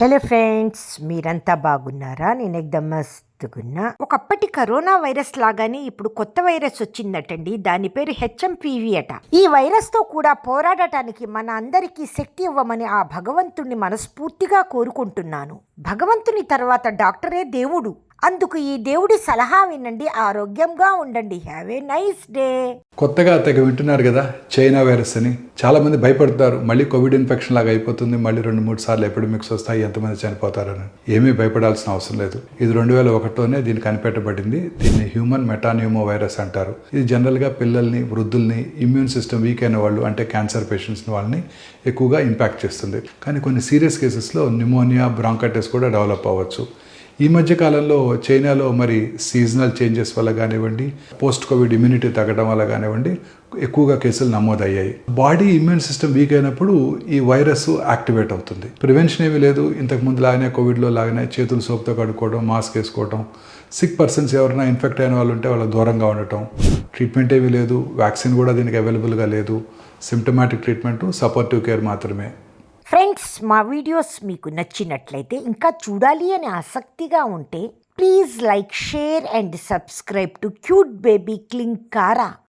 Hello friends, మీరంతా బాగున్నారా? నేను ఎక్దమ్ మస్తుగున్నా. ఒకప్పటి కరోనా వైరస్ లాగానే ఇప్పుడు కొత్త వైరస్ వచ్చిందటండి. దాని పేరు హెచ్ఎంపివి అట. ఈ వైరస్ తో కూడా పోరాడటానికి మన అందరికీ శక్తి ఇవ్వమని ఆ భగవంతుణ్ణి మనస్ఫూర్తిగా కోరుకుంటున్నాను. భగవంతుని తర్వాత డాక్టరే దేవుడు. అందుకు ఈ దేవుడి సలహా వినండి, ఆరోగ్యంగా ఉండండి. Have a nice day. కొత్తగా తెగ వింటున్నారు కదా చైనా వైరస్ అని. చాలా మంది భయపడతారు, మళ్ళీ కోవిడ్ ఇన్ఫెక్షన్ లాగా అయిపోతుంది, మళ్ళీ 2-3 సార్లు ఎపిడమిక్స్ వస్తాయి, ఎంతమంది చనిపోతారని. ఏమీ భయపడాల్సిన అవసరం లేదు. ఇది 2001లోనే దీన్ని కనిపెట్టబడింది. దీన్ని హ్యూమన్ మెటాన్యూమో వైరస్ అంటారు. ఇది జనరల్గా పిల్లల్ని, వృద్ధుల్ని, ఇమ్యూన్ సిస్టమ్ వీక్ అయిన వాళ్ళు అంటే క్యాన్సర్ పేషెంట్స్ వాళ్ళని ఎక్కువగా ఇంపాక్ట్ చేస్తుంది. కానీ కొన్ని సీరియస్ కేసెస్లో న్యూమోనియా, బ్రాంకైటిస్ కూడా డెవలప్ అవ్వచ్చు. ఈ మధ్య కాలంలో చైనాలో మరి సీజనల్ చేంజెస్ వల్ల కానివ్వండి, పోస్ట్ కోవిడ్ ఇమ్యూనిటీ తగ్గడం వల్ల కానివ్వండి, ఎక్కువగా కేసులు నమోదయ్యాయి. బాడీ ఇమ్యూన్ సిస్టమ్ వీక్ అయినప్పుడు ఈ వైరస్ యాక్టివేట్ అవుతుంది. ప్రివెన్షన్ ఏమీ లేదు. ఇంతకు ముందు లాగానే కోవిడ్లో లాగానే చేతులు సోప్తో కడుక్కోవడం, మాస్క్ వేసుకోవడం, సిక్ పర్సన్స్ ఎవరైనా ఇన్ఫెక్ట్ అయిన వాళ్ళు ఉంటే వాళ్ళకి దూరంగా ఉండటం. ట్రీట్మెంట్ ఏమీ లేదు, వ్యాక్సిన్ కూడా దీనికి అవైలబుల్గా లేదు. సిమ్టమాటిక్ ట్రీట్మెంట్, సపోర్టివ్ కేర్ మాత్రమే. ఫ్రెండ్స్, మా వీడియోస్ మీకు నచ్చినట్లయితే, ఇంకా చూడాలి అని ఆసక్తిగా ఉంటే please like, share and subscribe to cute baby Klin Kaara.